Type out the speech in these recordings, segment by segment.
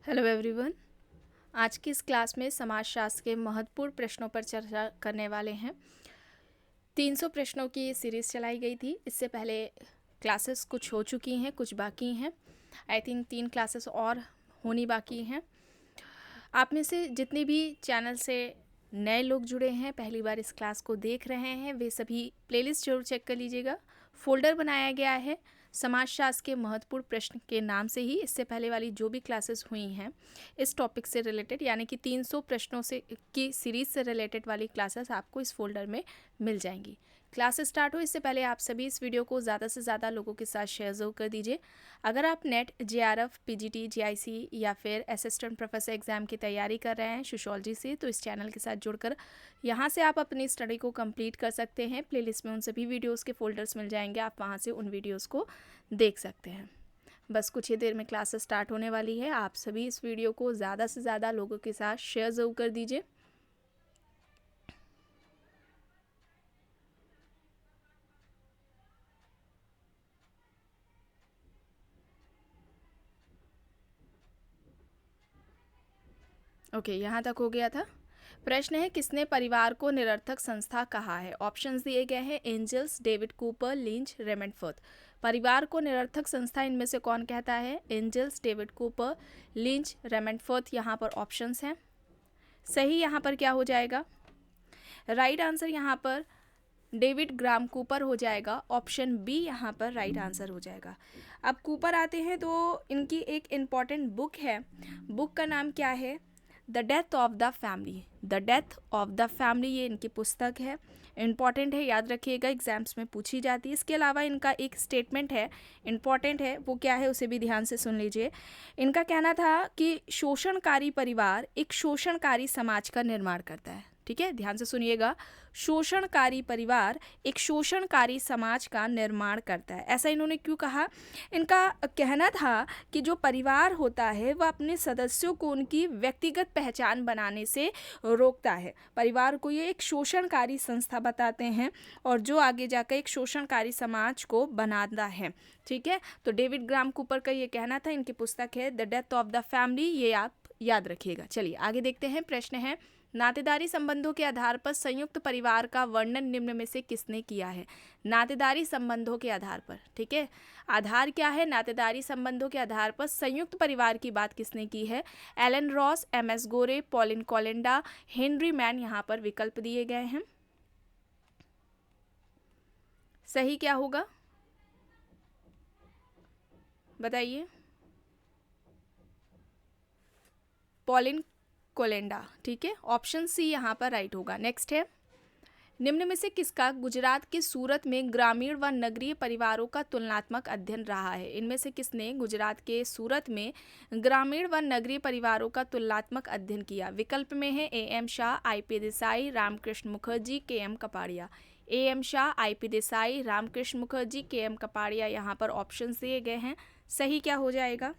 Hello everyone. आज की इस क्लास में समाजशास्त्र के महत्वपूर्ण प्रश्नों पर चर्चा करने वाले हैं। 300 प्रश्नों की ये सीरीज़ चलाई गई थी। इससे पहले क्लासेस कुछ हो चुकी हैं, कुछ बाकी हैं। आई थिंक 3 क्लासेस और होनी बाकी हैं। आप में से जितने भी चैनल से नए लोग जुड़े हैं, पहली बार इस क्लास को देख रहे हैं, वे सभी प्लेलिस्ट जरूर चेक कर लीजिएगा। फोल्डर बनाया गया है समाजशास्त्र के महत्वपूर्ण प्रश्न के नाम से ही। इससे पहले वाली जो भी क्लासेस हुई हैं इस टॉपिक से रिलेटेड, यानी कि 300 प्रश्नों से की सीरीज से रिलेटेड वाली क्लासेस आपको इस फोल्डर में मिल जाएंगी। क्लास स्टार्ट हो इससे पहले आप सभी इस वीडियो को ज़्यादा से ज़्यादा लोगों के साथ शेयर ज़रूर कर दीजिए। अगर आप नेट, जेआरएफ, पीजीटी, जीआईसी या फिर असिस्टेंट प्रोफेसर एग्ज़ाम की तैयारी कर रहे हैं सोशियोलॉजी से, तो इस चैनल के साथ जुड़कर यहाँ से आप अपनी स्टडी को कंप्लीट कर सकते हैं। प्लेलिस्ट में उन सभी वीडियोस के फोल्डर्स मिल जाएंगे, आप वहाँ से उन वीडियोस को देख सकते हैं। बस कुछ ही देर में क्लास स्टार्ट होने वाली है। आप सभी इस वीडियो को ज़्यादा से ज़्यादा लोगों के साथ शेयर ज़रूर कर दीजिए। ओके, यहाँ तक हो गया था। प्रश्न है, किसने परिवार को निरर्थक संस्था कहा है? ऑप्शंस दिए गए हैं, Engels, David Cooper, Lynch, Raymond Firth. परिवार को निरर्थक संस्था इनमें से कौन कहता है? Engels, David Cooper, Lynch, Raymond Firth. यहाँ पर ऑप्शंस हैं। सही यहाँ पर क्या हो जाएगा? राइट आंसर यहाँ पर डेविड ग्राम कूपर हो जाएगा। ऑप्शन बी यहाँ पर राइट आंसर हो जाएगा। अब कूपर आते हैं तो इनकी एक इम्पॉर्टेंट बुक है। बुक का नाम क्या है? The death of the family. The death of the family, ये इनकी पुस्तक है। इम्पॉर्टेंट है, याद रखिएगा, एग्जाम्स में पूछी जाती है। इसके अलावा इनका एक स्टेटमेंट है, इम्पॉर्टेंट है, वो क्या है उसे भी ध्यान से सुन लीजिए। इनका कहना था कि शोषणकारी परिवार एक शोषणकारी समाज का निर्माण करता है। ठीक है, ध्यान से सुनिएगा। शोषणकारी परिवार एक शोषणकारी समाज का निर्माण करता है। ऐसा इन्होंने क्यों कहा? इनका कहना था कि जो परिवार होता है वह अपने सदस्यों को उनकी व्यक्तिगत पहचान बनाने से रोकता है। परिवार को ये एक शोषणकारी संस्था बताते हैं और जो आगे जाकर एक शोषणकारी समाज को बनाता है। ठीक है, तो डेविड ग्राम कूपर का ये कहना था। इनकी पुस्तक है the death of the family, ये आप याद रखिएगा। चलिए आगे देखते हैं। प्रश्न है, नातेदारी संबंधों के आधार पर संयुक्त परिवार का वर्णन निम्न में से किसने किया है? नातेदारी संबंधों के आधार पर, ठीक है, आधार क्या है? नातेदारी संबंधों के आधार पर संयुक्त परिवार की बात किसने की है? एलन रॉस, एमएस गोरे, पॉलिन कोलेंडा, हेनरी मैन। यहाँ पर विकल्प दिए गए हैं। सही क्या होगा बताइए? पॉलिन कोलेंडा। ठीक है, ऑप्शन सी यहाँ पर राइट होगा। नेक्स्ट है, निम्न में से किसका गुजरात के सूरत में ग्रामीण व नगरीय परिवारों का तुलनात्मक अध्ययन रहा है? इनमें से किसने गुजरात के सूरत में ग्रामीण व नगरीय परिवारों का तुलनात्मक अध्ययन किया? विकल्प में है A M Shah, I P Desai, Ramakrishna Mukherjee, K M Kapadia. A M Shah, I P Desai, Ramakrishna Mukherjee, K M Kapadia. यहाँ पर ऑप्शन दिए गए हैं। सही क्या हो जाएगा?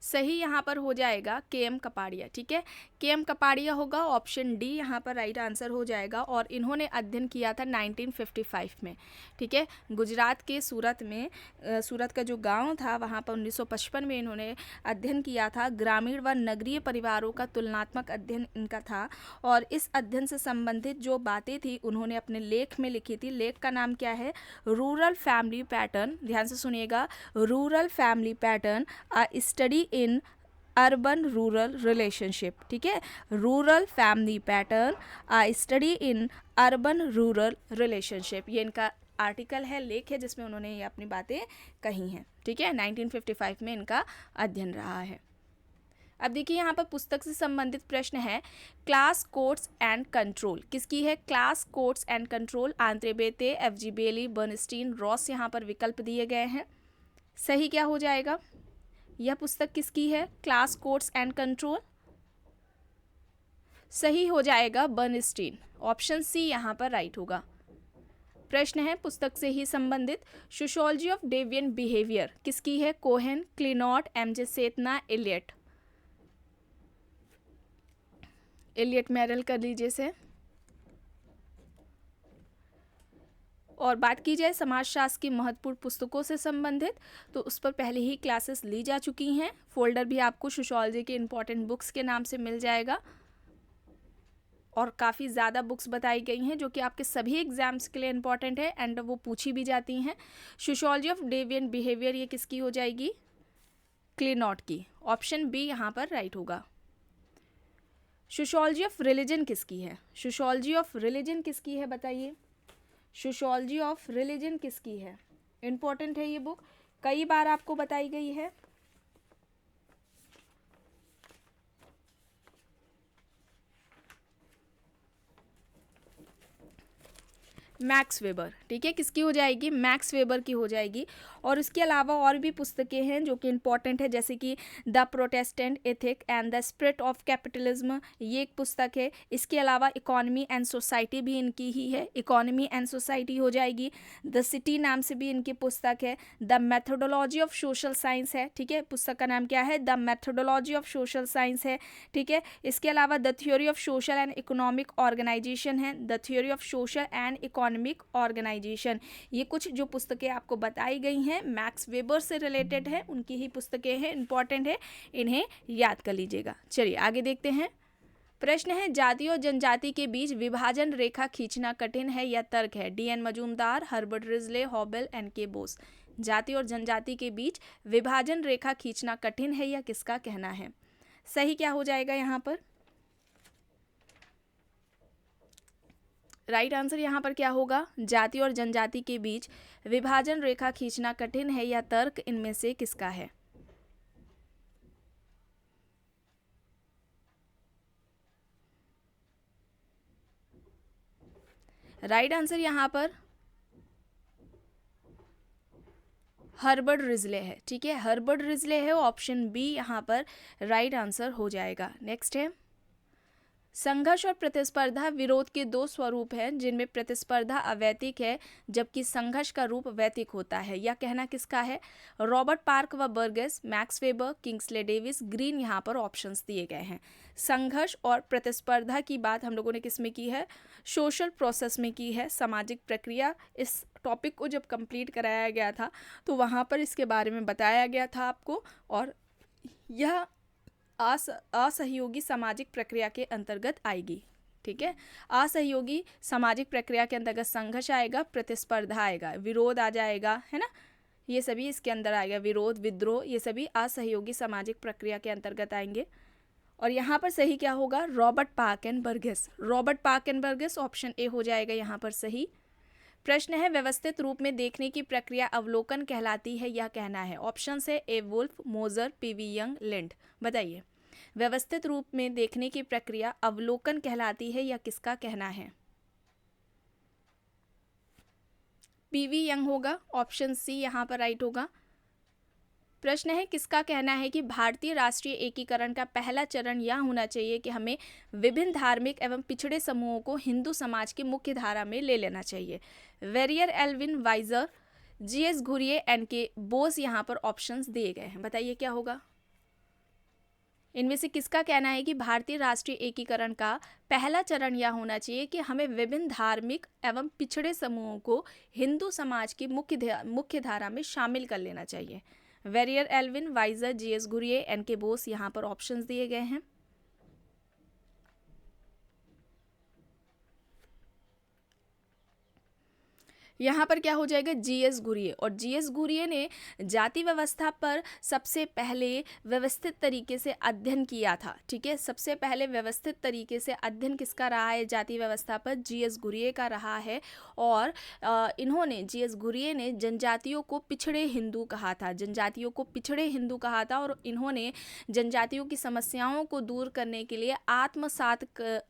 सही यहाँ पर हो जाएगा के एम कपाड़िया। ठीक है, के एम कपाड़िया होगा। ऑप्शन डी यहाँ पर राइट आंसर हो जाएगा। और इन्होंने अध्ययन किया था 1955 में। ठीक है, गुजरात के सूरत में, सूरत का जो गांव था वहाँ पर 1955 में इन्होंने अध्ययन किया था। ग्रामीण व नगरीय परिवारों का तुलनात्मक अध्ययन इनका था। और इस अध्ययन से संबंधित जो बातें थी उन्होंने अपने लेख में लिखी थी। लेख का नाम क्या है? Rural family pattern. ध्यान से सुनिएगा, rural family pattern, a study in urban rural relationship. ठीक है, rural family pattern, a study in urban rural relationship, ये इनका आर्टिकल है, लेख है, जिसमें उन्होंने ये अपनी बातें कही हैं। ठीक है, 1955 में इनका अध्ययन रहा है। अब देखिए यहाँ पर पुस्तक से संबंधित प्रश्न है, क्लास कोड्स एंड कंट्रोल किसकी है? Class codes and control, Andre Beteille, F G Bailey, Bernstein, Ross. यहाँ पर विकल्प दिए गए हैं। सही क्या हो जाएगा? यह पुस्तक किसकी है? Class codes and control. सही हो जाएगा बर्नस्टीन। ऑप्शन सी यहाँ पर राइट होगा। प्रश्न है पुस्तक से ही संबंधित, सोशियोलॉजी ऑफ डेवियन बिहेवियर किसकी है? Cohen, Clinard, M J Sethna, Elliott. Elliott Merrill कर लीजिए से। और बात की जाए समाजशास्त्र की महत्वपूर्ण पुस्तकों से संबंधित, तो उस पर पहले ही क्लासेस ली जा चुकी हैं। फोल्डर भी आपको सोशियोलॉजी के इम्पॉर्टेंट बुक्स के नाम से मिल जाएगा और काफ़ी ज़्यादा बुक्स बताई गई हैं जो कि आपके सभी एग्जाम्स के लिए इम्पॉर्टेंट है एंड वो पूछी भी जाती हैं। सोशियोलॉजी ऑफ डेविएंट बिहेवियर ये किसकी हो जाएगी? क्लिनॉट की। ऑप्शन बी यहाँ पर राइट होगा। सोशियोलॉजी ऑफ रिलीजन किसकी है? सोशियोलॉजी ऑफ रिलीजन किसकी है बताइए? सोशियोलॉजी ऑफ रिलीजन किसकी है? इम्पॉर्टेंट है ये बुक, कई बार आपको बताई गई है। मैक्स वेबर, ठीक है, किसकी हो जाएगी? मैक्स वेबर की हो जाएगी। और इसके अलावा और भी पुस्तकें हैं जो कि इम्पॉर्टेंट है, जैसे कि the Protestant ethic and the spirit of capitalism, ये एक पुस्तक है। इसके अलावा इकोनॉमी एंड सोसाइटी भी इनकी ही है, इकोनॉमी एंड सोसाइटी हो जाएगी। द सिटी नाम से भी इनकी पुस्तक है। The methodology of social science है, ठीक है, पुस्तक का नाम क्या है? The methodology of social science है, ठीक है। इसके अलावा the theory of social and economic organisation है, the theory of social and economic organisation. ये कुछ जो पुस्तकें आपको बताई गई हैं मैक्स वेबर से रिलेटेड है, उनकी ही पुस्तकें हैं, इंपॉर्टेंट है, इन्हें याद कर लीजिएगा। चलिए आगे देखते हैं। प्रश्न है, जाति और जनजाति के बीच विभाजन रेखा खींचना कठिन है या तर्क है? D N Majumdar, Herbert Risley, Hoebel, N K Bose. जाति और जनजाति के बीच विभाजन रेखा खींचना कठिन है या किसका कहना है? सही क्या हो जाएगा यहाँ पर? राइट आंसर यहाँ पर क्या होगा? जाति और जनजाति के बीच विभाजन रेखा खींचना कठिन है या तर्क इनमें से किसका है? राइट आंसर यहाँ पर हर्बर्ट रिजले है, ठीक है, हर्बर्ट रिजले है। ऑप्शन बी यहाँ पर राइट आंसर हो जाएगा। नेक्स्ट है, संघर्ष और प्रतिस्पर्धा विरोध के दो स्वरूप हैं जिनमें प्रतिस्पर्धा अवैतिक है जबकि संघर्ष का रूप वैतिक होता है। यह कहना किसका है? रॉबर्ट पार्क व Burgess, max weber, Kingsley Davis, green. यहाँ पर ऑप्शंस दिए गए हैं। संघर्ष और प्रतिस्पर्धा की बात हम लोगों ने किस में की है? सोशल प्रोसेस में की है, सामाजिक प्रक्रिया। इस टॉपिक को जब कंप्लीट कराया गया था तो वहाँ पर इसके बारे में बताया गया था आपको, और यह असहयोगी सामाजिक प्रक्रिया के अंतर्गत आएगी, ठीक है। असहयोगी सामाजिक प्रक्रिया के अंतर्गत संघर्ष आएगा, प्रतिस्पर्धा आएगा, विरोध आ जाएगा, है ना, ये सभी इसके अंदर आएगा। विरोध, विद्रोह, ये सभी असहयोगी सामाजिक प्रक्रिया के अंतर्गत आएंगे। और यहाँ पर सही क्या होगा? Robert park and Burgess, Robert park and Burgess, option A हो जाएगा यहाँ पर सही। प्रश्न है, व्यवस्थित रूप में देखने की प्रक्रिया अवलोकन कहलाती है, यह कहना है। ऑप्शन है ए वुल्फ, मोजर, पीवी यंग, लिंड। बताइए, व्यवस्थित रूप में देखने की प्रक्रिया अवलोकन कहलाती है या किसका कहना है? पीवी यंग होगा, ऑप्शन सी यहाँ पर राइट होगा। प्रश्न है, किसका कहना है कि भारतीय राष्ट्रीय एकीकरण का पहला चरण यह होना चाहिए कि हमें विभिन्न धार्मिक एवं पिछड़े समूहों को हिंदू समाज की मुख्य धारा में ले लेना चाहिए? Verrier, Elwin, Wiser, GS Ghurye, N K Bose. यहाँ पर ऑप्शंस दिए गए हैं, बताइए क्या होगा? इनमें से किसका कहना है कि भारतीय राष्ट्रीय एकीकरण का पहला चरण यह होना चाहिए कि हमें विभिन्न धार्मिक एवं पिछड़े समूहों को हिंदू समाज की मुख्य धारा में शामिल कर लेना चाहिए? Verrier, Elwin, Wiser, GS Ghurye, N K Bose. यहाँ पर ऑप्शंस दिए गए हैं। यहाँ पर क्या हो जाएगा? जीएस घुरिये। और जीएस घुरिये ने जाति व्यवस्था पर सबसे पहले व्यवस्थित तरीके से अध्ययन किया था, ठीक है। सबसे पहले व्यवस्थित तरीके से अध्ययन किसका रहा है जाति व्यवस्था पर? जीएस घुरिये का रहा है। और इन्होंने, जीएस घुरिये ने जनजातियों को पिछड़े हिंदू कहा था, जनजातियों को पिछड़े हिंदू कहा था। और इन्होंने जनजातियों की समस्याओं को दूर करने के लिए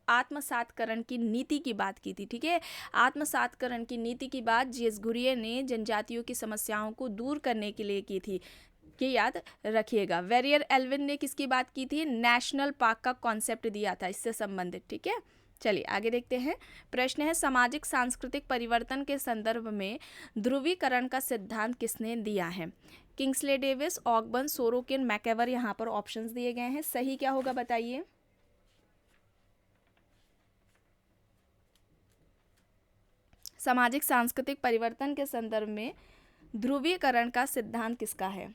आत्मसातकरण की नीति की बात की थी, ठीक है। आत्मसातकरण की नीति की बात जीएस घुरिये ने जनजातियों की समस्याओं को दूर करने के लिए की थी, ये याद रखिएगा। वेरियर, एल्विन ने किसकी बात की थी? नेशनल पार्क का कॉन्सेप्ट दिया था इससे संबंधित, ठीक है। चलिए आगे देखते हैं। प्रश्न है, सामाजिक सांस्कृतिक परिवर्तन के संदर्भ में ध्रुवीकरण का सिद्धांत किसने दिया है? Kingsley Davis, Ogburn, Sorokin, MacIver. यहाँ पर ऑप्शंस दिए गए हैं, सही क्या होगा बताइए? सामाजिक सांस्कृतिक परिवर्तन के संदर्भ में ध्रुवीकरण का सिद्धांत किसका है?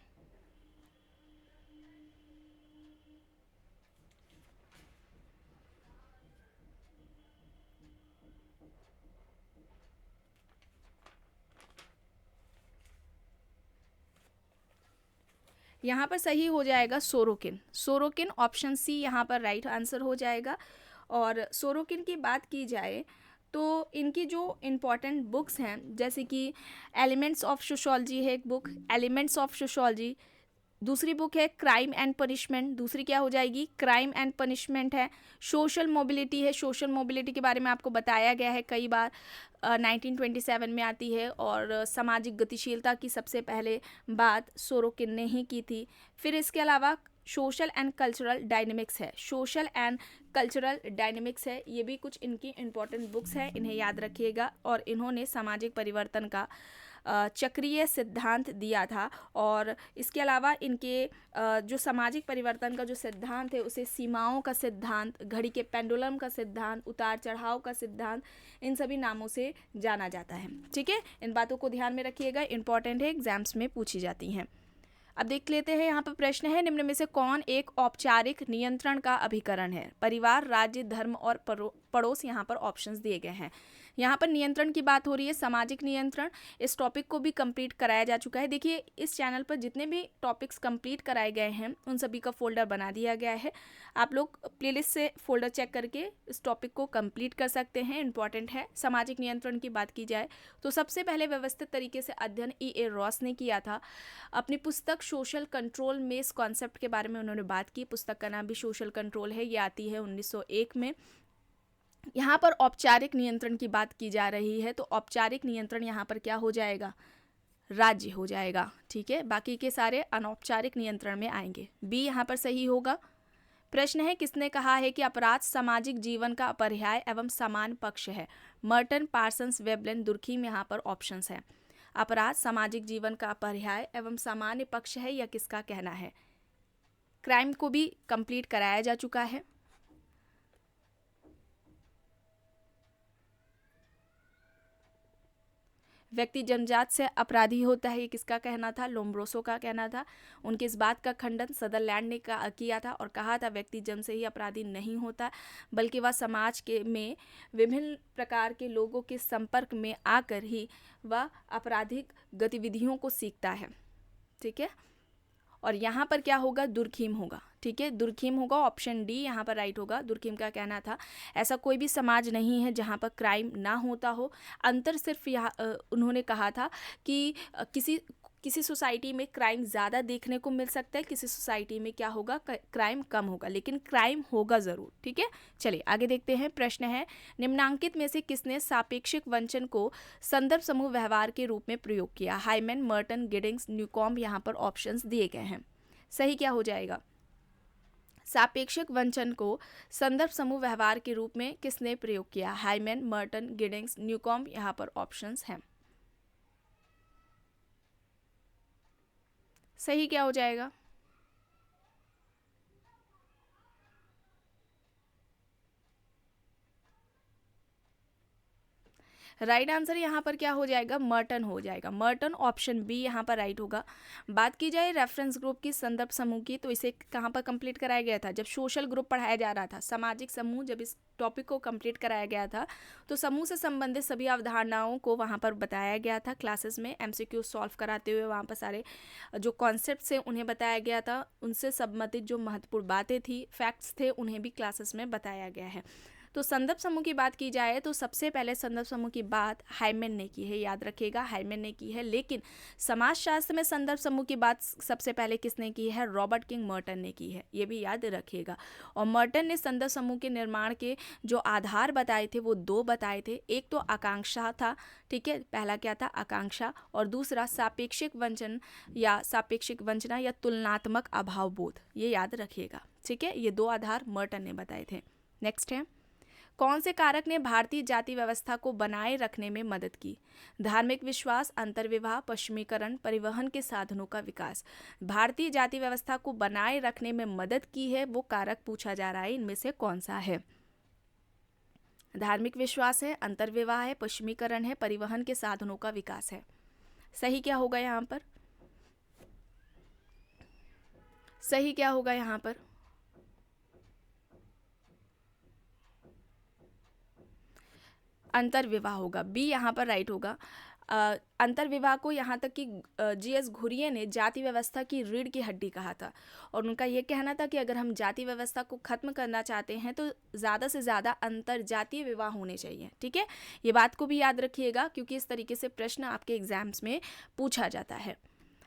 यहाँ पर सही हो जाएगा सोरोकिन। सोरोकिन ऑप्शन सी यहाँ पर राइट आंसर हो जाएगा। और सोरोकिन की बात की जाए तो इनकी जो इम्पॉर्टेंट बुक्स हैं, जैसे कि एलिमेंट्स ऑफ सोशोलॉजी है एक बुक, एलिमेंट्स ऑफ सोशोलॉजी। दूसरी बुक है क्राइम एंड पनिशमेंट, दूसरी क्या हो जाएगी? क्राइम एंड पनिशमेंट है। सोशल मोबिलिटी है, सोशल मोबिलिटी के बारे में आपको बताया गया है कई बार, 1927 में आती है। और सामाजिक गतिशीलता की सबसे पहले बात सोरोकिन ने ही की थी। फिर इसके अलावा सोशल एंड कल्चरल डायनेमिक्स है, सोशल एंड कल्चरल डायनेमिक्स है। ये भी कुछ इनकी इम्पोर्टेंट बुक्स हैं, इन्हें याद रखिएगा। और इन्होंने सामाजिक परिवर्तन का चक्रीय सिद्धांत दिया था। और इसके अलावा इनके जो सामाजिक परिवर्तन का जो सिद्धांत है उसे सीमाओं का सिद्धांत, घड़ी के पेंडुलम का सिद्धांत, उतार चढ़ाव का सिद्धांत, इन सभी नामों से जाना जाता है। ठीक है, इन बातों को ध्यान में रखिएगा, इंपॉर्टेंट है, एग्जाम्स में पूछी जाती हैं। अब देख लेते हैं, यहाँ पर प्रश्न है, निम्न में से कौन एक औपचारिक नियंत्रण का अभिकरण है? परिवार, राज्य, धर्म और पड़ोस यहाँ पर ऑप्शंस दिए गए हैं। यहाँ पर नियंत्रण की बात हो रही है, सामाजिक नियंत्रण। इस टॉपिक को भी कंप्लीट कराया जा चुका है। देखिए, इस चैनल पर जितने भी टॉपिक्स कंप्लीट कराए गए हैं उन सभी का फोल्डर बना दिया गया है। आप लोग प्लेलिस्ट से फोल्डर चेक करके इस टॉपिक को कंप्लीट कर सकते हैं, इंपॉर्टेंट है। सामाजिक नियंत्रण की बात की जाए तो सबसे पहले व्यवस्थित तरीके से अध्ययन E.A. रॉस ने किया था। अपनी पुस्तक सोशल कंट्रोल में इस कॉन्सेप्ट के बारे में उन्होंने बात की। पुस्तक का नाम भी सोशल कंट्रोल है, ये आती है 1901 में। यहाँ पर औपचारिक नियंत्रण की बात की जा रही है, तो औपचारिक नियंत्रण यहाँ पर क्या हो जाएगा? राज्य हो जाएगा। ठीक है, बाकी के सारे अनौपचारिक नियंत्रण में आएंगे। बी यहाँ पर सही होगा। प्रश्न है, किसने कहा है कि अपराध सामाजिक जीवन का अपरिहार्य एवं समान पक्ष है? मर्टन, पार्सन्स, वेबलन, दुर्खीम यहाँ पर ऑप्शंस हैं। अपराध सामाजिक जीवन का अपरिहार्य एवं सामान्य पक्ष है, यह किसका कहना है? क्राइम को भी कंप्लीट कराया जा चुका है। व्यक्ति जन्मजात से अपराधी होता है, ये किसका कहना था? लोम्ब्रोसो का कहना था। उनके इस बात का खंडन सदरलैंड ने किया था और कहा था व्यक्ति जन्म से ही अपराधी नहीं होता, बल्कि वह समाज के में विभिन्न प्रकार के लोगों के संपर्क में आकर ही वह आपराधिक गतिविधियों को सीखता है। ठीक है, और यहाँ पर क्या होगा? दुर्खीम होगा। ठीक है, दुर्खीम होगा, ऑप्शन डी यहाँ पर राइट होगा। दुर्खीम का कहना था ऐसा कोई भी समाज नहीं है जहाँ पर क्राइम ना होता हो। अंतर सिर्फ यहाँ उन्होंने कहा था कि किसी सोसाइटी में क्राइम ज़्यादा देखने को मिल सकता है, किसी सोसाइटी में क्या होगा? क्राइम कम होगा, लेकिन क्राइम होगा ज़रूर। ठीक है, चलिए आगे देखते हैं। प्रश्न है, निम्नांकित में से किसने सापेक्षिक वंचन को संदर्भ समूह व्यवहार के रूप में प्रयोग किया? हाइमन, मर्टन, गिडिंग्स, न्यूकॉम्ब यहाँ पर ऑप्शंस दिए गए हैं। सही क्या हो जाएगा? सापेक्षिक वंचन को संदर्भ समूह व्यवहार के रूप में किसने प्रयोग किया? हाइमन, मर्टन, गिडिंग्स, न्यूकॉम्ब यहाँ पर ऑप्शंस हैं। सही क्या हो जाएगा? राइट आंसर यहाँ पर क्या हो जाएगा? मर्टन हो जाएगा। मर्टन, ऑप्शन बी यहाँ पर राइट होगा। बात की जाए रेफरेंस ग्रुप की, संदर्भ समूह की, तो इसे कहाँ पर कंप्लीट कराया गया था? जब सोशल ग्रुप पढ़ाया जा रहा था, सामाजिक समूह, जब इस टॉपिक को कंप्लीट कराया गया था तो समूह से संबंधित सभी अवधारणाओं को वहाँ पर बताया गया था क्लासेस में। MCQ सॉल्व कराते हुए वहाँ पर सारे जो कॉन्सेप्ट्स हैं उन्हें बताया गया था। उनसे संबंधित जो महत्वपूर्ण बातें थी, फैक्ट्स थे, उन्हें भी क्लासेस में बताया गया है। तो संदर्भ समूह की बात की जाए तो सबसे पहले संदर्भ समूह की बात हाइमन ने की है, याद रखिएगा, हाइमन ने की है। लेकिन समाजशास्त्र में संदर्भ समूह की बात सबसे पहले किसने की है? रॉबर्ट किंग मर्टन ने की है, ये भी याद रखिएगा। और मर्टन ने संदर्भ समूह के निर्माण के जो आधार बताए थे वो दो बताए थे। एक तो आकांक्षा था, ठीक है, पहला क्या था? आकांक्षा, और दूसरा सापेक्षिक वंचन या सापेक्षिक वंचना या तुलनात्मक अभावबोध, ये याद रखिएगा। ठीक है, ये दो आधार मर्टन ने बताए थे। नेक्स्ट है, कौन से कारक ने भारतीय जाति व्यवस्था को बनाए रखने में मदद की? धार्मिक विश्वास, अंतर्विवाह, पश्चिमीकरण, परिवहन के साधनों का विकास। भारतीय जाति व्यवस्था को बनाए रखने में मदद की है वो कारक पूछा जा रहा है, इनमें से कौन सा है? धार्मिक विश्वास है, अंतर्विवाह है, पश्चिमीकरण है, परिवहन के साधनों का विकास है। सही क्या होगा यहाँ पर? सही क्या होगा यहाँ पर? अंतर्विवाह होगा, बी यहाँ पर राइट होगा। अंतर्विवाह को यहाँ तक कि जीएस घुरिये ने जाति व्यवस्था की रीढ़ की हड्डी कहा था, और उनका ये कहना था कि अगर हम जाति व्यवस्था को खत्म करना चाहते हैं तो ज़्यादा से ज़्यादा अंतर जातीय विवाह होने चाहिए। ठीक है, ये बात को भी याद रखिएगा क्योंकि इस तरीके से प्रश्न आपके एग्जाम्स में पूछा जाता है।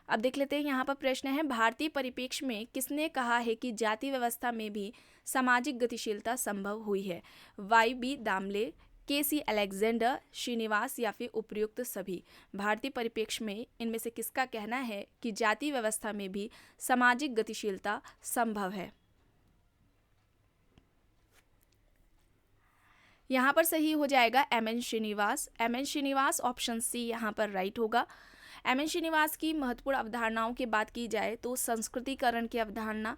अब देख लेते हैं यहाँ पर प्रश्न है, भारतीय परिप्रेक्ष्य में किसने कहा है कि जाति व्यवस्था में भी सामाजिक गतिशीलता संभव हुई है? वाई बी दामले, के सी अलेक्जेंडर, श्रीनिवास या फिर उपयुक्त सभी। भारतीय परिप्रेक्ष्य में इनमें से किसका कहना है कि जाति व्यवस्था में भी सामाजिक गतिशीलता संभव है? यहाँ पर सही हो जाएगा M N Srinivas. M N Srinivas, option C यहाँ पर राइट होगा। एम एन श्रीनिवास की महत्वपूर्ण अवधारणाओं की बात की जाए तो संस्कृतिकरण की अवधारणा,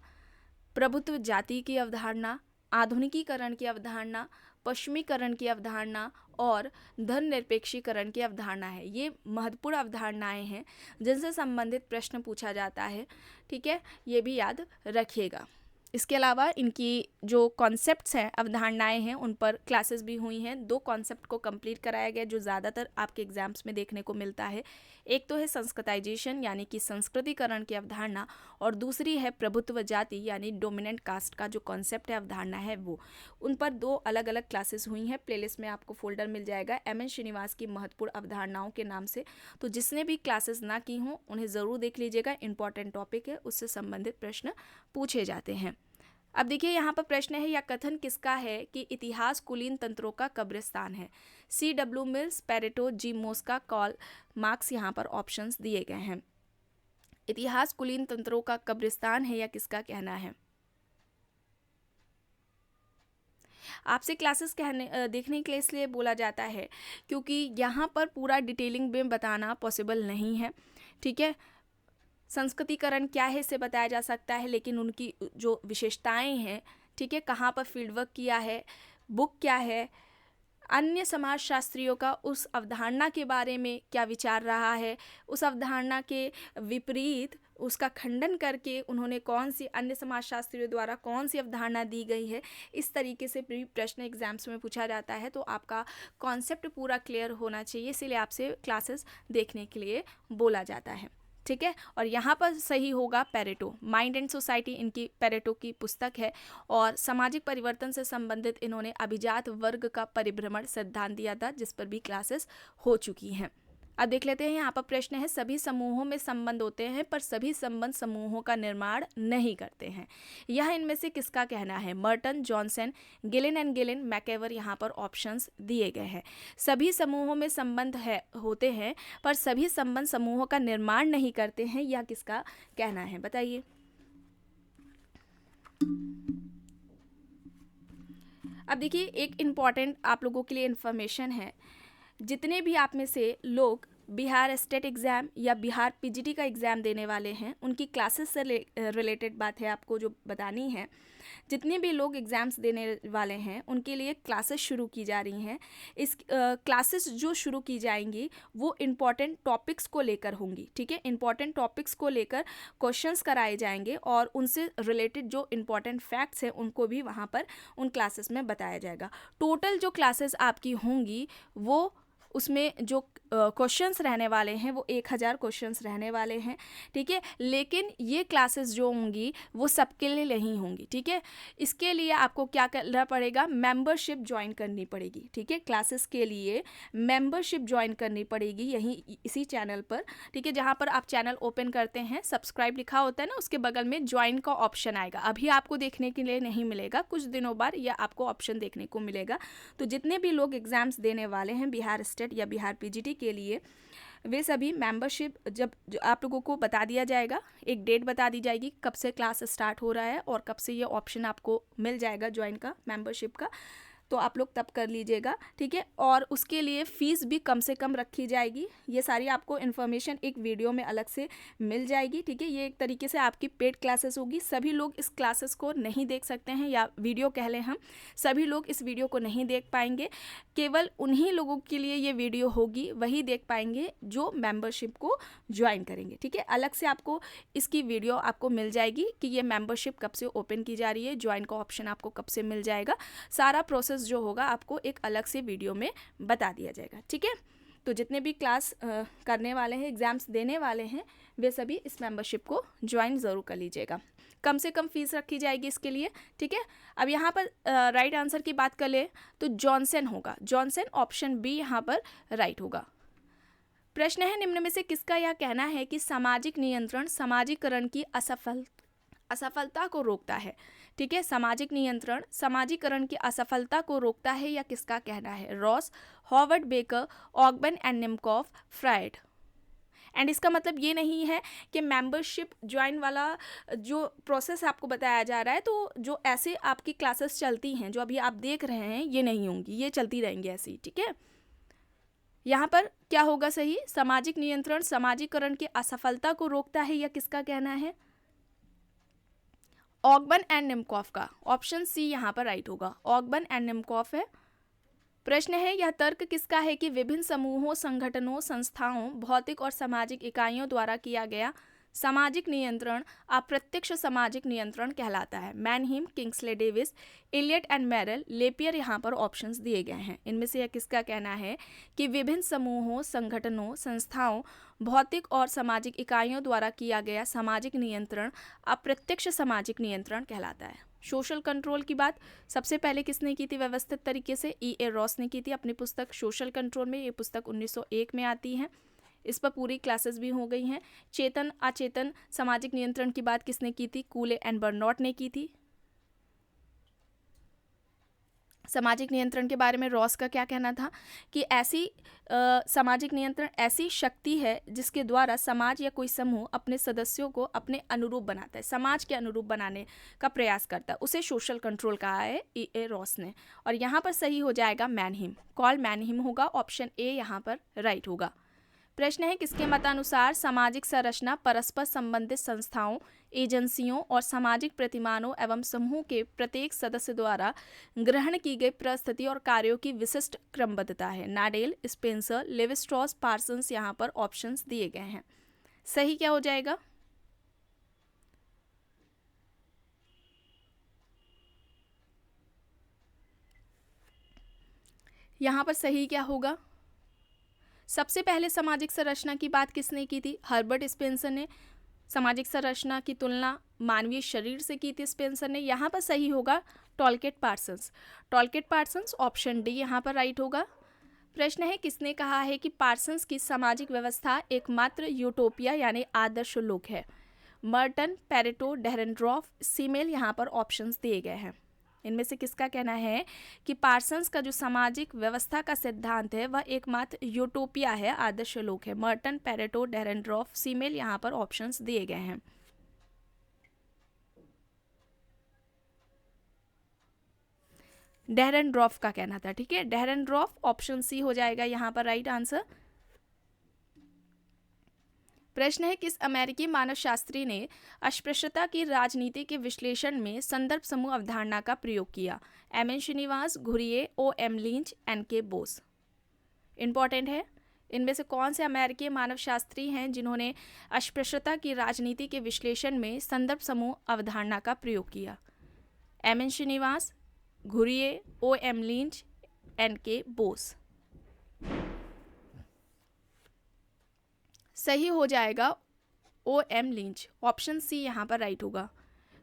प्रभुत्व जाति की अवधारणा, आधुनिकीकरण की अवधारणा, पश्चिमीकरण की अवधारणा और धर्मनिरपेक्षीकरण की अवधारणा है। ये महत्वपूर्ण अवधारणाएं हैं जिनसे संबंधित प्रश्न पूछा जाता है। ठीक है, ये भी याद रखिएगा। इसके अलावा इनकी जो कॉन्सेप्ट्स हैं, अवधारणाएं हैं, उन पर क्लासेस भी हुई हैं। 2 कॉन्सेप्ट को कंप्लीट कराया गया जो ज़्यादातर आपके एग्जाम्स में देखने को मिलता है। एक तो है संस्कृताइजेशन यानी कि संस्कृतिकरण की अवधारणा, और दूसरी है प्रभुत्व जाति यानी डोमिनेंट कास्ट का जो कॉन्सेप्ट है, अवधारणा है वो। उन पर 2 अलग अलग क्लासेस हुई हैं। प्लेलिस्ट में आपको फोल्डर मिल जाएगा एम एन श्रीनिवास की महत्वपूर्ण अवधारणाओं के नाम से। तो जिसने भी क्लासेस ना की हों उन्हें ज़रूर देख लीजिएगा, इंपॉर्टेंट टॉपिक है, उससे संबंधित प्रश्न पूछे जाते हैं। अब देखिए यहाँ पर प्रश्न है, यह कथन किसका है कि इतिहास कुलीन तंत्रों का कब्रिस्तान है? सी डब्ल्यू मिल्स, पेरेटो, जी मोस्का, कार्ल मार्क्स। यहाँ पर ऑप्शंस दिए गए हैं। इतिहास कुलीन तंत्रों का कब्रिस्तान है या किसका कहना है? आपसे क्लासेस देखने के लिए इसलिए बोला जाता है क्योंकि यहाँ पर पूरा डिटेलिंग में बताना पॉसिबल नहीं है। ठीक है, संस्कृतिकरण क्या है इसे बताया जा सकता है, लेकिन उनकी जो विशेषताएं हैं, ठीक है, कहाँ पर फील्ड वर्क किया है, बुक क्या है, अन्य समाजशास्त्रियों का उस अवधारणा के बारे में क्या विचार रहा है, उस अवधारणा के विपरीत उसका खंडन करके उन्होंने कौन सी अन्य समाजशास्त्रियों द्वारा कौन सी अवधारणा दी गई है, इस तरीके से भी प्रश्न एग्जाम्स में पूछा जाता है। तो आपका कॉन्सेप्ट पूरा क्लियर होना चाहिए, इसीलिए आपसे क्लासेस देखने के लिए बोला जाता है। ठीक है, और यहाँ पर सही होगा पेरेटो, माइंड एंड सोसाइटी इनकी पेरेटो की पुस्तक है, और सामाजिक परिवर्तन से संबंधित इन्होंने अभिजात वर्ग का परिभ्रमण सिद्धांत दिया था, जिस पर भी क्लासेस हो चुकी हैं। अब देख लेते हैं, यहाँ पर प्रश्न है, सभी समूहों में संबंध होते हैं पर सभी संबंध समूहों का निर्माण नहीं करते हैं। यह इनमें से किसका कहना है? Merton, Johnson, Gillin and Gillin, MacIver. यहाँ पर ऑप्शंस दिए गए हैं। सभी समूहों में संबंध होते हैं पर सभी संबंध समूहों का निर्माण नहीं करते हैं, यह किसका कहना है? बताइए। अब देखिए, एक इम्पॉर्टेंट आप लोगों के लिए इन्फॉर्मेशन है, जितने भी आप में से लोग बिहार स्टेट एग्ज़ाम या बिहार पीजीटी का एग्ज़ाम देने वाले हैं, उनकी क्लासेस से रिलेटेड बात है आपको जो बतानी है। जितने भी लोग एग्ज़ाम्स देने वाले हैं उनके लिए क्लासेस शुरू की जा रही हैं। इस क्लासेस जो शुरू की जाएंगी वो इम्पॉर्टेंट टॉपिक्स को लेकर होंगी। ठीक है, इम्पॉर्टेंट टॉपिक्स को लेकर क्वेश्चंस कराए जाएंगे और उनसे रिलेटेड जो इम्पॉर्टेंट फैक्ट्स हैं उनको भी वहाँ पर उन क्लासेस में बताया जाएगा। टोटल जो क्लासेस आपकी होंगी वो उसमें जो क्वेश्चंस रहने वाले हैं वो 1000 क्वेश्चंस रहने वाले हैं। ठीक है, लेकिन ये क्लासेस जो होंगी वो सबके लिए नहीं होंगी। ठीक है, इसके लिए आपको क्या करना पड़ेगा? मेंबरशिप ज्वाइन करनी पड़ेगी। ठीक है, क्लासेस के लिए मेंबरशिप ज्वाइन करनी पड़ेगी यहीं इसी चैनल पर। ठीक है, जहाँ पर आप चैनल ओपन करते हैं, सब्सक्राइब लिखा होता है ना, उसके बगल में ज्वाइन का ऑप्शन आएगा। अभी आपको देखने के लिए नहीं मिलेगा, कुछ दिनों बाद यह आपको ऑप्शन देखने को मिलेगा। तो जितने भी लोग एग्जाम्स देने वाले हैं बिहार स्टेट या बिहार पीजीटी के लिए, वे सभी मेंबरशिप जब आप लोगों को बता दिया जाएगा, एक डेट बता दी जाएगी कब से क्लास स्टार्ट हो रहा है और कब से ये ऑप्शन आपको मिल जाएगा ज्वाइन का, मेंबरशिप का। तो आप लोग तब कर लीजिएगा, ठीक है। और उसके लिए फ़ीस भी कम से कम रखी जाएगी। ये सारी आपको इन्फॉर्मेशन एक वीडियो में अलग से मिल जाएगी, ठीक है। ये एक तरीके से आपकी पेड क्लासेस होगी। सभी लोग इस क्लासेस को नहीं देख सकते हैं, या वीडियो कह लें हम, सभी लोग इस वीडियो को नहीं देख पाएंगे। केवल उन्हीं लोगों के लिए ये वीडियो होगी, वही देख पाएंगे जो मेंबरशिप को ज्वाइन करेंगे, ठीक है। अलग से आपको इसकी वीडियो आपको मिल जाएगी कि ये मेंबरशिप कब से ओपन की जा रही है, ज्वाइन का ऑप्शन आपको कब से मिल जाएगा। सारा प्रोसेस जो होगा आपको एक अलग से वीडियो में बता दिया जाएगा, ठीक है। तो जितने भी क्लास करने वाले हैं, एग्ज़ाम्स देने वाले हैं, वे सभी इस मेंबरशिप को ज्वाइन ज़रूर कर लीजिएगा। कम से कम फीस रखी जाएगी इसके लिए, ठीक है। अब यहाँ पर राइट आंसर की बात कर ले तो जॉनसन होगा। जॉनसन ऑप्शन बी यहाँ पर राइट होगा। प्रश्न है, निम्न में से किसका यह कहना है कि सामाजिक नियंत्रण समाजीकरण की असफलता को रोकता है, ठीक है। सामाजिक नियंत्रण समाजीकरण की असफलता को रोकता है, या किसका कहना है? Ross, Howard Becker, Ogburn and Nimkoff, Freud. And इसका मतलब ये नहीं है कि मेंबरशिप ज्वाइन वाला जो प्रोसेस आपको बताया जा रहा है, तो जो ऐसे आपकी क्लासेस चलती हैं जो अभी आप देख रहे हैं, ये नहीं होंगी, ये चलती रहेंगी ऐसी, ठीक है। यहाँ पर क्या होगा सही? सामाजिक नियंत्रण समाजीकरण की असफलता को रोकता है, या किसका कहना है? ऑगबन एंड निमकॉफ का। ऑप्शन सी यहाँ पर राइट होगा, ऑगबन एंड निमकॉफ है। प्रश्न है, यह तर्क किसका है कि विभिन्न समूहों, संगठनों, संस्थाओं, भौतिक और सामाजिक इकाइयों द्वारा किया गया सामाजिक नियंत्रण अप्रत्यक्ष सामाजिक नियंत्रण कहलाता है? Mannheim, Kingsley Davis, Elliott and Merrill, LaPiere यहाँ पर ऑप्शंस दिए गए हैं। इनमें से यह किसका कहना है कि विभिन्न समूहों, संगठनों, संस्थाओं, भौतिक और सामाजिक इकाइयों द्वारा किया गया सामाजिक नियंत्रण अप्रत्यक्ष सामाजिक नियंत्रण कहलाता है? सोशल कंट्रोल की बात सबसे पहले किसने की थी व्यवस्थित तरीके से? E.A. रॉस ने की थी अपनी पुस्तक सोशल कंट्रोल में। ये पुस्तक 1901 में आती है। इस पर पूरी क्लासेस भी हो गई हैं। चेतन अचेतन सामाजिक नियंत्रण की बात किसने की थी? कूले एंड बर्नॉट ने की थी। सामाजिक नियंत्रण के बारे में रॉस का क्या कहना था कि ऐसी सामाजिक नियंत्रण ऐसी शक्ति है जिसके द्वारा समाज या कोई समूह अपने सदस्यों को अपने अनुरूप बनाता है, समाज के अनुरूप बनाने का प्रयास करता है, उसे सोशल कंट्रोल कहा है E.A. रॉस ने। और यहाँ पर सही हो जाएगा मैनहीम, कॉल मैनहीम होगा। ऑप्शन ए यहाँ पर राइट होगा। प्रश्न है, किसके मतानुसार सामाजिक संरचना परस्पर संबंधित संस्थाओं, एजेंसियों और सामाजिक प्रतिमानों एवं समूह के प्रत्येक सदस्य द्वारा ग्रहण की गई परिस्थिति और कार्यों की विशिष्ट क्रमबद्धता है? नाडेल, स्पेंसर, लेविस्ट्रॉस, पार्सन्स यहाँ पर ऑप्शंस दिए गए हैं। सही क्या हो जाएगा? यहाँ पर सही क्या होगा? सबसे पहले सामाजिक संरचना की बात किसने की थी? हर्बर्ट स्पेंसर ने। सामाजिक संरचना की तुलना मानवीय शरीर से की थी स्पेंसर ने। यहाँ पर सही होगा टॉलकेट पार्सन्स। टॉलकेट पार्सन्स ऑप्शन डी यहाँ पर राइट होगा। प्रश्न है, किसने कहा है कि पार्सन्स की सामाजिक व्यवस्था एकमात्र यूटोपिया यानी आदर्श लोक है? मर्टन, पेरेटो, डेहरेनड्रॉफ, सीमेल यहाँ पर ऑप्शंस दिए गए हैं। इनमें से किसका कहना है कि पार्सन्स का जो सामाजिक व्यवस्था का सिद्धांत है वह एकमात्र यूटोपिया है, आदर्श लोक है? मर्टन, पेरेटो, डेहरेनड्रॉफ, सीमेल यहाँ पर ऑप्शंस दिए गए हैं। डेहरेनड्रॉफ का कहना था, ठीक है। डेहरेनड्रॉफ ऑप्शन सी हो जाएगा यहाँ पर राइट आंसर। प्रश्न है, किस अमेरिकी मानवशास्त्री ने अस्पृश्यता की राजनीति के विश्लेषण में संदर्भ समूह अवधारणा का प्रयोग किया? M.N. Srinivas, Ghurye, O.M. Lynch, N.K. Bose. Important है, इनमें से कौन से अमेरिकी मानवशास्त्री हैं जिन्होंने अस्पृश्यता की राजनीति के विश्लेषण में संदर्भ समूह अवधारणा का प्रयोग किया? M.N. Srinivas, Ghurye, O.M. Lynch, N.K. Bose. सही हो जाएगा O.M. लिंच। ऑप्शन सी यहाँ पर राइट होगा।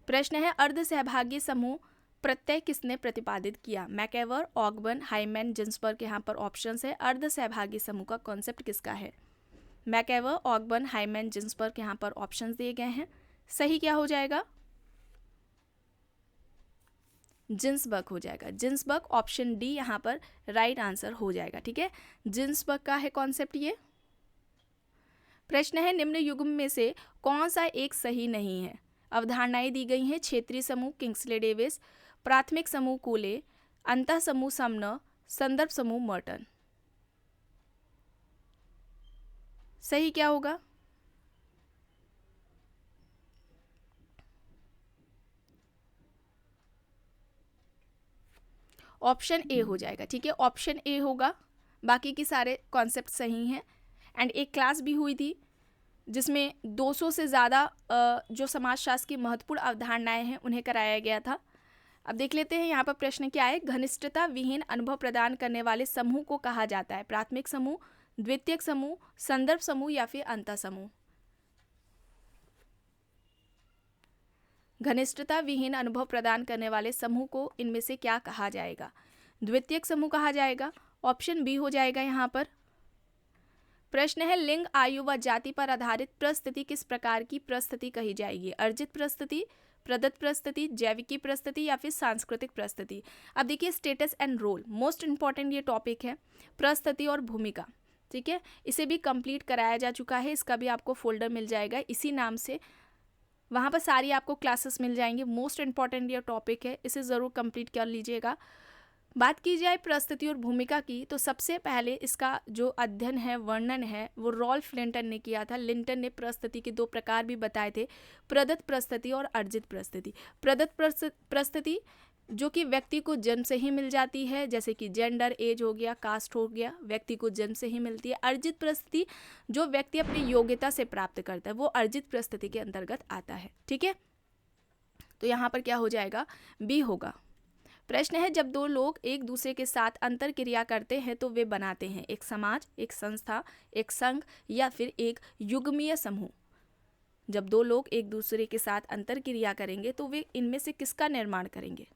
प्रश्न है, अर्ध सहभागी समूह प्रत्यय किसने प्रतिपादित किया? मैकेवर, ऑगबन, हाइमैन, जिन्सबर्ग यहाँ पर ऑप्शंस है। अर्ध सहभागी समूह का कॉन्सेप्ट किसका है? मैकेवर, ऑगबन, हाइमैन, जिन्सबर्ग यहाँ पर ऑप्शंस दिए गए हैं। सही क्या हो जाएगा? जिन्सबर्ग हो जाएगा। जिन्सबर्ग ऑप्शन डी यहाँ पर राइट आंसर हो जाएगा, ठीक है। जिन्सबर्ग का है कॉन्सेप्ट ये। प्रश्न है, निम्न युग्म में से कौन सा एक सही नहीं है? अवधारणाएं दी गई हैं। क्षेत्रीय समूह किंग्सले डेविस, प्राथमिक समूह कूले, अंतः समूह समन, संदर्भ समूह मर्टन। सही क्या होगा? ऑप्शन ए हो जाएगा। ठीक है, ऑप्शन ए होगा, बाकी के सारे कॉन्सेप्ट सही हैं। एंड एक क्लास भी हुई थी जिसमें 200 से ज़्यादा जो समाजशास्त्र की महत्वपूर्ण अवधारणाएं हैं उन्हें कराया गया था। अब देख लेते हैं यहाँ पर प्रश्न क्या है। घनिष्ठता विहीन अनुभव प्रदान करने वाले समूह को कहा जाता है प्राथमिक समूह, द्वितीयक समूह, संदर्भ समूह या फिर अंतः समूह। घनिष्ठता विहीन अनुभव प्रदान करने वाले समूह को इनमें से क्या कहा जाएगा? द्वितीयक समूह कहा जाएगा। ऑप्शन बी हो जाएगा यहाँ पर। प्रश्न है लिंग, आयु व जाति पर आधारित प्रस्तुति किस प्रकार की प्रस्तुति कही जाएगी? अर्जित प्रस्तुति, प्रदत्त प्रस्तुति, जैविकी प्रस्तुति या फिर सांस्कृतिक प्रस्तुति। अब देखिए status and role, most important ये टॉपिक है, प्रस्तुति और भूमिका। ठीक है, इसे भी कंप्लीट कराया जा चुका है, इसका भी आपको फोल्डर मिल जाएगा इसी नाम से, वहाँ पर सारी आपको क्लासेस मिल जाएंगी। मोस्ट इंपॉर्टेंट ये टॉपिक है, इसे ज़रूर कंप्लीट कर लीजिएगा। बात की जाए प्रस्तुति और भूमिका की, तो सबसे पहले इसका जो अध्ययन है, वर्णन है, वो रॉल्फ लिंटन ने किया था। लिंटन ने प्रस्तुति के दो प्रकार भी बताए थे, प्रदत्त प्रस्तुति और अर्जित प्रस्तुति। प्रदत्त प्रस्तुति जो कि व्यक्ति को जन्म से ही मिल जाती है, जैसे कि जेंडर, एज हो गया, कास्ट हो गया, व्यक्ति को जन्म से ही मिलती है। अर्जित प्रस्तुति जो व्यक्ति अपनी योग्यता से प्राप्त करता है, वो अर्जित प्रस्तुति के अंतर्गत आता है। ठीक है, तो यहाँ पर क्या हो जाएगा? बी होगा। प्रश्न है जब दो लोग एक दूसरे के साथ अंतर क्रिया करते हैं तो वे बनाते हैं एक समाज, एक संस्था, एक संघ या फिर एक युग्मीय समूह। जब दो लोग एक दूसरे के साथ अंतर क्रिया करेंगे तो वे इनमें से किसका निर्माण करेंगे?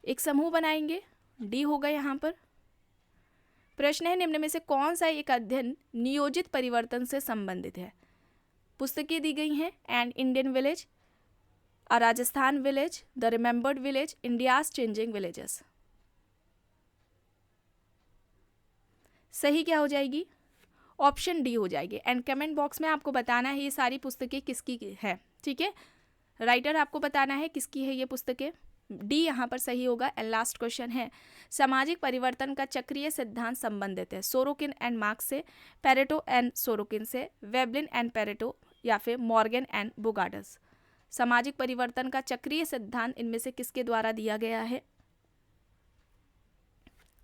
एक समूह बनाएंगे, डी होगा यहाँ पर। प्रश्न है निम्न में से कौन सा एक अध्ययन नियोजित परिवर्तन से संबंधित है? पुस्तकें दी गई हैं, an Indian village, a Rajasthan village, the remembered village, India's changing villages. सही क्या हो जाएगी? ऑप्शन डी हो जाएगी। एंड कमेंट बॉक्स में आपको बताना है ये सारी पुस्तकें किसकी है। ठीक है, राइटर आपको बताना है किसकी है ये पुस्तकें। डी यहाँ पर सही होगा। एंड लास्ट क्वेश्चन है सामाजिक परिवर्तन का चक्रीय सिद्धांत संबंधित है सोरोकिन एंड मार्क्स से, पेरेटो एंड सोरोकिन से, वेबलिन एंड पेरेटो या फिर मॉर्गन एंड बुगार्डस। सामाजिक परिवर्तन का चक्रीय सिद्धांत इनमें से किसके द्वारा दिया गया है?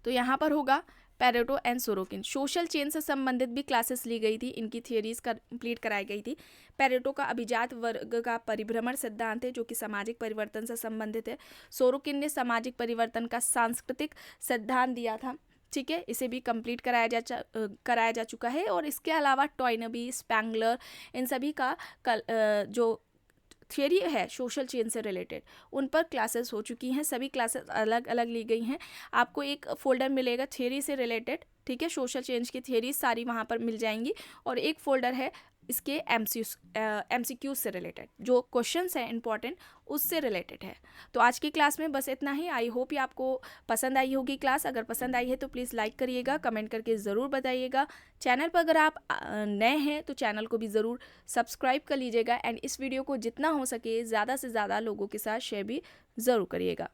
तो यहाँ पर होगा Pareto and Sorokin. Social chain से संबंधित भी क्लासेस ली गई थी, इनकी थियोरीज कंप्लीट कराई गई थी। पेरेटो का अभिजात वर्ग का परिभ्रमण सिद्धांत है जो कि सामाजिक परिवर्तन से संबंधित है। सोरोकिन ने सामाजिक परिवर्तन का सांस्कृतिक सिद्धांत दिया था। ठीक है, इसे भी कंप्लीट कराया जा चुका है। और इसके अलावा टॉयनबी, स्पैंगलर, इन सभी का जो थियरी है सोशल चेन से रिलेटेड, उन पर क्लासेस हो चुकी हैं। सभी क्लासेस अलग अलग ली गई हैं। आपको एक फोल्डर मिलेगा थियरी से रिलेटेड। ठीक है, सोशल चेंज की थियरी सारी वहाँ पर मिल जाएंगी। और एक फोल्डर है इसके एमसीक्यूज से रिलेटेड, जो क्वेश्चंस हैं इंपॉर्टेंट उससे रिलेटेड है। तो आज की क्लास में बस इतना ही। आई होप ये आपको पसंद आई होगी क्लास। अगर पसंद आई है तो प्लीज़ लाइक करिएगा, कमेंट करके ज़रूर बताइएगा। चैनल पर अगर आप नए हैं तो चैनल को भी ज़रूर सब्सक्राइब कर लीजिएगा। एंड इस वीडियो को जितना हो सके ज़्यादा से ज़्यादा लोगों के साथ शेयर भी ज़रूर करिएगा।